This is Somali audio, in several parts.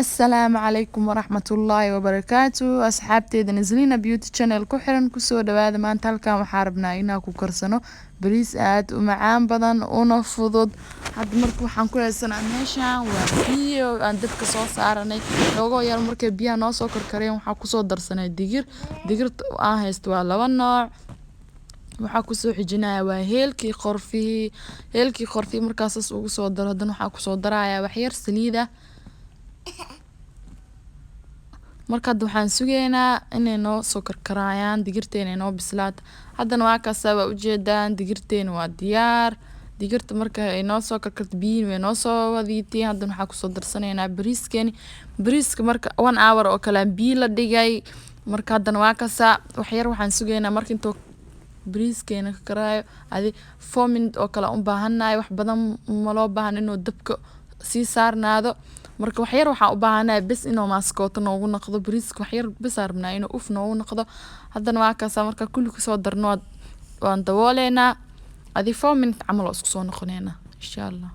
السلام عليكم ورحمة الله وبركاته أصحابتي نزلينا بيوتي channel ku xiran kusoo dhawaada maanta halkan waxaan rabnaa inaan ku karsano bariis aad u macaan badan una fudud hadda marka waxaan ku haysanaa meeshan waa biyo aan dabka soo saaranay xoogoo yar markay biyaha noo soo karkareen waxaan kusoo darsanay digirta aan haysto waa laba nooc waxaa kusoo xijinaya waa heelkii qorfihii markaasas ugu soo daro haddana waxaa kusoo darayaa wax yar saliid ah marka waxaan sugeynaa inay noo soo karkarayaan digirteena noo bislaato haddana waa kaasa waa ujeedaan digirteena waa diyaar digirta marka ay noo soo karkarto biyihiin way noo soo wadiiteen haddana waxaa kusoo darsanaynaa bariiska marka 1 hour oo kale biyo la dhigay marka haddana waa kaasa wax yar waxaan sugeynaa marka intuu bariiskeena ka karaayo 4 minutes oo kale u baahanahay wax badan ma loo baahan inuu dabka sii saarnaado marka wax yar waxaan u baahanahay bas inuu maaskooto noogu noqdo bariiska wax yar bas rabnaa inuu uf noogu noqdo haddana waa kaasa marka kulli ku soo darno waan dabooleynaa 4 minutes camal oo isku soo noqoneynaa insha Allah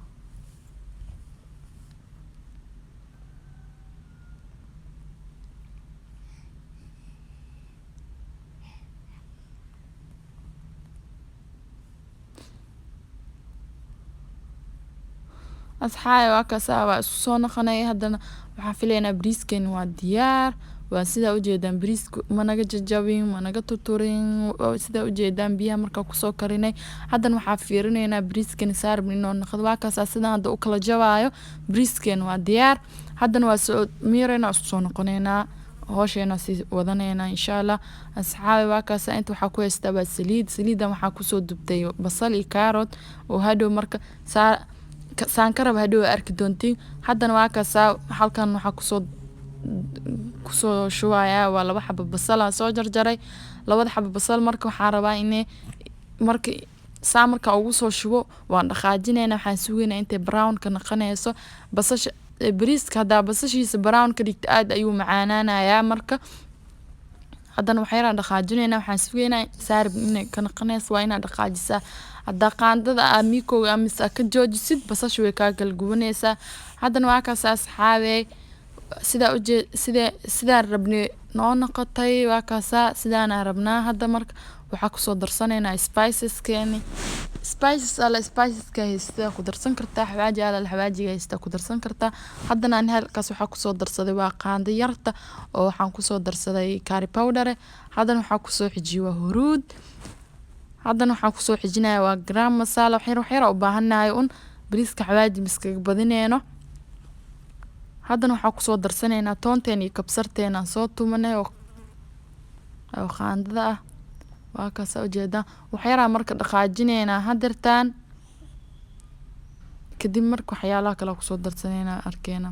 asxaabay waa kaasa waa isku soo noqonay haddana waxaan filaynaa bariiskeena waa diyaar waa sida u jeedaan bariisku ma naga jajabin ma naga tuturin sida u jeedaan biyaha marka ku soo karinay haddana waxaan fiirinaynaa bariiskeena saarib inoo noqdo waa kaasa sida hadda u kala jabaayo bariiskeena waa diyaar haddana waa soo miirayna isku soo noqonaynaa hooshayna si wadaneynaa insha Allah asxaabay waa kaasa inta waxaa ku haystaa waa saliidan waxaa ku soo dubtay basal iyo kaarot oo hadhow marka saan ka rab hadhow arki doontiin haddana waa kaasa halkan waxaa kusoo shubayaa waa 2 xabo basal aan soo jarjaray 2 xabo basal marka waxaan rabaa inay marka ugu soo shubo waan dhaqaajinaynaa waxaan sugeynaa intay brown ka noqonayso basasha bariiska hadda basashiisa brown ka dhigto aad ayuu macaanaanayaa marka haddana waxaan dhaqaajinaynaa waxaan sugeynaa saarib inay ka noqonayso waa inaa dhaqaajisaa hadda qaandada amikooga amisa ka joojisid basasha way ka galgubanaysaa haddana waa kaasa asxaabay sida rabnay noo noqotay waa kaasa sidaan rabnaa hadda marka waxaa ku soo darsanaynaa spiceska haysta ku darsan kartaa xawaajiga haysta ku darsan kartaa haddana aan halkaas waxaa ku soo darsaday waa qaando yarta oo waxaan ku soo darsaday curry powder haddana waxaa ku soo xijiyay waa huruud haddana waxaan ku soo xijinayaa waa garam masala wax yar u baahanahay bariiska xawaaji miskaga badinayno haddana waxaa ku soo darsanaynaa toonteen iyo kabsarteena soo tumanay oo qaandada ah waa kaasa u jeedaan wax yar marka dhaqaajinaynaa hadartaan kadib marka waxyaalaha kale ku soo darsanaynaa arkeena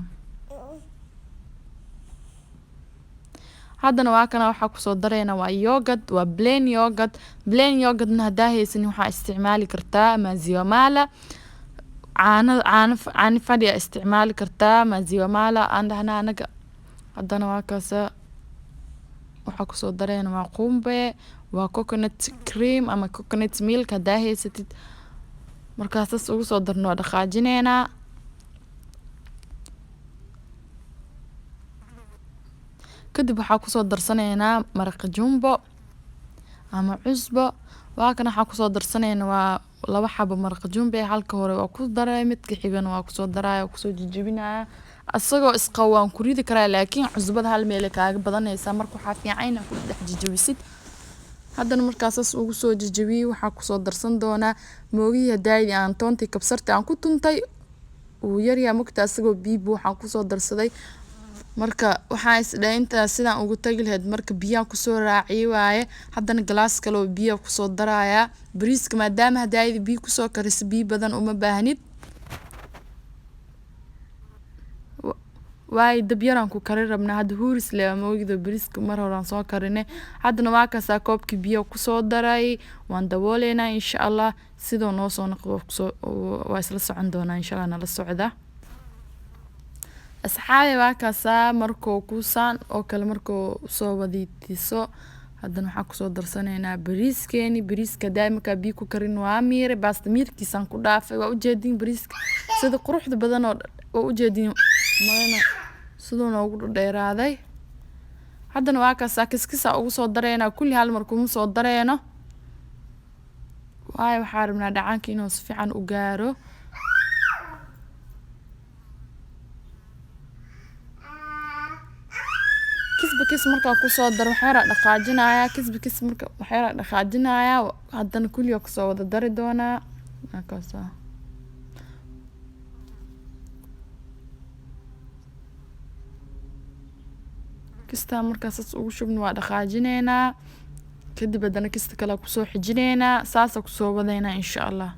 haddana waa kana waxaa ku soo dareynaa waa yogurt waa plain yogurt hadaa haysan waxaa isticmaali kartaa maziwa mala caano fadhi isticmaali kartaa maziwa mala andahna anaga haddana waa kaasa waxaa ku soo dareynaa waa qumbe waa coconut cream ama coconut milk hadaa haysatid markaasas ugu soo darno waa dhaqaajinaynaa kadib waxaa ku soo darsanaynaa maraq jumbo ama cusbo waa kana waxaa ku soo darsanaynaa waa 2 xabo maraq jumbo halka hore waa ku daray midka xigana waa ku soo daraya ku soo jijibinaya asagoo isqawaan ku ridi karaa laakiin cusbada hal meel kaaga badanaysa marka waxa fiican in ku dhex jijibisid haddana markaasas ugu soo jijibiyay waxaa ku soo darsan doonaa moogiya daaydi aan toontii kabsarta aan ku tuntay uu yar yaa mugta asagoo biib waxaan ku soo darsaday marka waxaa isdhaa inta sidaan ugu tagi lahayd marka biyaha ku soo raaciyay waaye haddana glass kale oo biyo ku soo daraya bariiska maadaama hadaaydi biyo ku soo karisay biyo badan uma baahnid waay dab yaraan ku karin rabnaa hadda huuris leh moogida bariiska mar horaan soo karinay haddana waa kaasa koobkii biyo ku soo daray waan dabooleynaa insha Allah sidoo noo soo noqdo waa isla socon doonaa insha Allah nala socda asxaabay waa kaasa markoo kuusaan oo kale markoo soo wadiitiso haddana waxaa ku soo darsanaynaa bariiska daimaka biyo ku karin waa miire baasta miirkiisaan ku dhaafay waa ujeedin bariiska sida quruxda badan oo ujeedin sidoo noogu dheeraaday haddana waa kaas kiskisa ugu soo dareena kulli hal mar kuma soo dareeno waayo waxaan rabnaa dhacaanka inuu si fiican u gaaro kisbakis marka ku soo dar waxaan dhaqaajinayaa kisbakis marka waxaan dhaqaajinayaa haddana kulli ku soo wada dari doonaa markaas kista markaas ugu shubno waa dhaqaajineynaa kadib haddana kista kale ku soo xijineynaa saasa ku soo wadeynaa insha Allah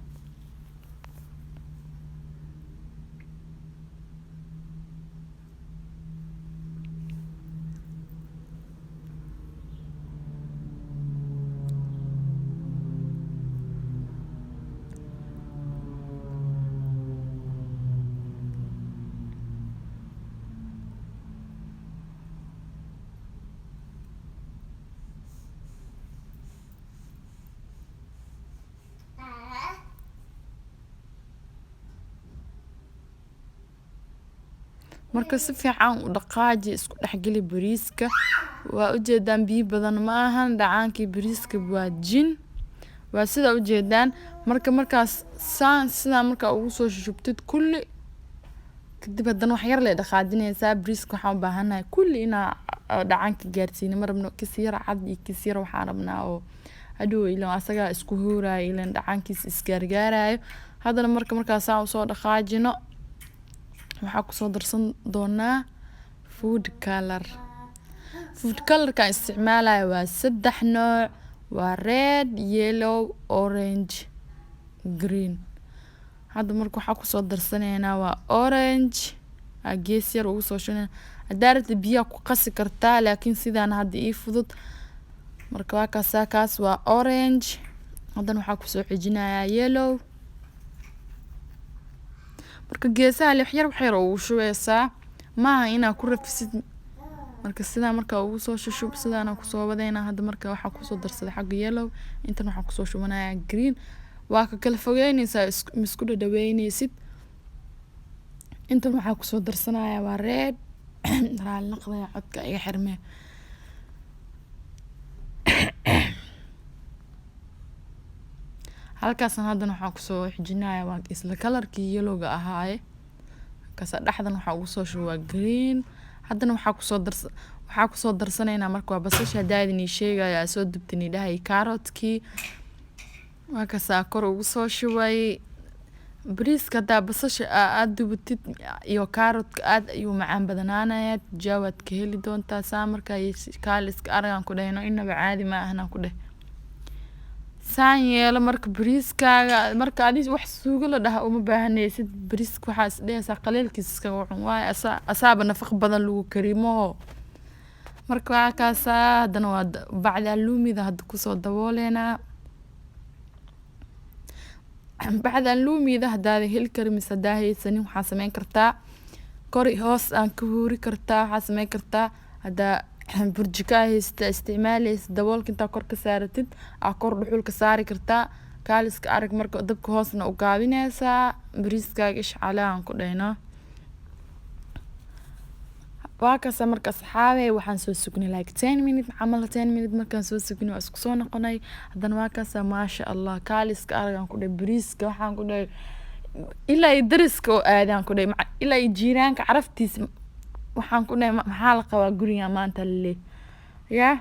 marka si fiican u dhaqaaji isku dhaxgali bariiska waa u jeedaan biyo badan ma ahan dhacaankii bariiska waa jin waa sida u jeedaan markaas sida marka ugu soo shubtid kulli kadib haddana wax yar la dhaqaajinaysaa bariiska waxaan u baahanahay kulli ina dhacaanka gaarsiin marabno kisiir cad iyo kisiir waxaan rabnaa oo hadhow ilaa asaga isku hooraayo ilaa dhacaankiis isgaargaarayo haddana markaas aan soo dhaqaajino waxaa ku soo darsan doonaa food color ka isticmaalayo waa 3 nooc waa red yellow orange green hadda marka waxaa ku soo darsaneynaa waa orange gees yar ugu soo shunay hadaarta biyo ku qasi kartaa laakiin sidaan hadda ii fudud marka waa kaas waa orange haddana waxaa ku soo xijinayaa yellow marka geesaha wax yar ugu shubeysaa maaha inaa ku rafisid marka sida marka ugu soo shub sidaan ku soo wadeynaa hadda marka waxa ku soo darsaday xaq yellow intan waxa ku soo shubanayaa green waa ka kala fogeynaysaa isku dhaweynaysid intan waxa ku soo darsanayaa waa red raal naqday codka iga xirmee halkaas haddana waxa ku soo xijinayaa waa isla colorkii yellowga ahaaye kaas dhaxdan waxa ugu soo shubaa green haddana waxa ku soo darsaneynaa marka waa basasha daadini sheegaya soo dubtini dhahay carrotkii waa kaas kor ugu soo shubay bariiska da basasha aad dubtid iyo carrotka aad ayuu macaan badanaanaya jawaad ka heli doontaa saa marka kaaliska aragan ku dhayno inaba caadi ma ahna ku dhahay saan yeelo marka bariiskaaga marka adii wax suugo la dhaha uma baahanaysid bariiska waxa isdheeysa qaleelkiisa iska wuxun waay asaaba nafaq badan lagu karimo marka kaas hadana waa bacda lumida hadda ku soo dabooleena bacda lumida hadaad heli karimis hadaahaysan waxa sameyn kartaa kor hoos aan ka huuri kartaa waxa sameyn kartaa hada burjika haysta isticmaalaysa daboolka inta kor ka saaratid kor dhuxul ka saari kartaa kaaliska arag marka dabka hoosna u gaabinaysaa bariiskaaga ishcaalaan ku dhayno waa kaas marka saxaabay waxaan soo sugnay like 10 minutes amal 10 minutes markaan soo sugnay waa isku soo noqonay haddana waa kaas maasha Allah kaaliska aragan ku dhay bariiska waxaan ku dhay ilaa dariska oo aadaan ku dhay ilaa jiiraanka caraftiisa waxaan ku dhay maxaa la qabaa guriga maanta leey yaa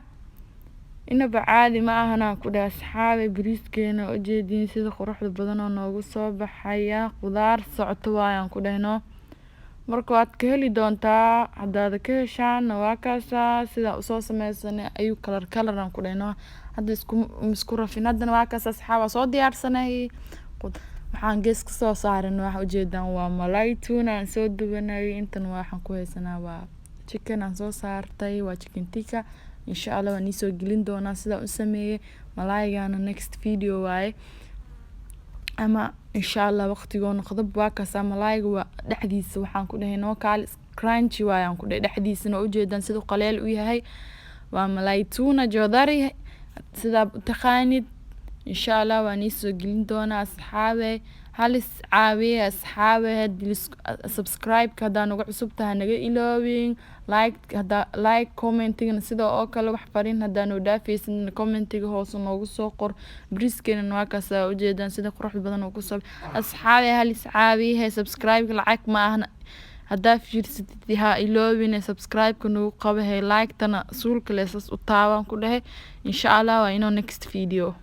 inaba caadi ma ahana ku dhay saxaabay bariiskeena oo jeedin sida quruxda badan oo noogu soo baxaya qudaar socoto waayaan ku dhayno marka waad ka heli doontaa hadaad ka heshaan waa kaas sida soo sameeysan ayuu color aan ku dhayno hadda isku rafin hadana waa kaas saxaaba soo diyaarsanay waxaan gees ka soo saaran waxa u jeedaan waa malay tuna aan soo dubanay intan waxaan ku haysanaa waa chicken aan soo saartay waa chicken tikka insha Allah waan soo gelin doonaa sida u sameeyay malaygana next video waaye ama insha Allah waqtigoona qodab waa kaas malayga waa dhaxdiisa waxaan ku dhahay noo kaal crunchy waayaan ku dhahay dhaxdiisana u jeedaan sida qaleel u yahay waa malay tuna joodari sida taqaanid insha Allah waan isoo gelin doonaa asxaabe. halis caawiye asxaabe subscribe hadaan ugu cusub tahay naga iloobin, like commentiga sidoo oo kale wax farin hadaan u dhaafaysin commentiga hoos noogu soo qor. briskeena waa kaas u jeedaan sida qurux badan oo ku soo asxaabe halis caawiye subscribe lacag ma ahna hadaa fiirsatid ha iloobin subscribe ka nagu qabahay like tana suulka leesas u taaban ku dhahay insha Allah waa inoo next video.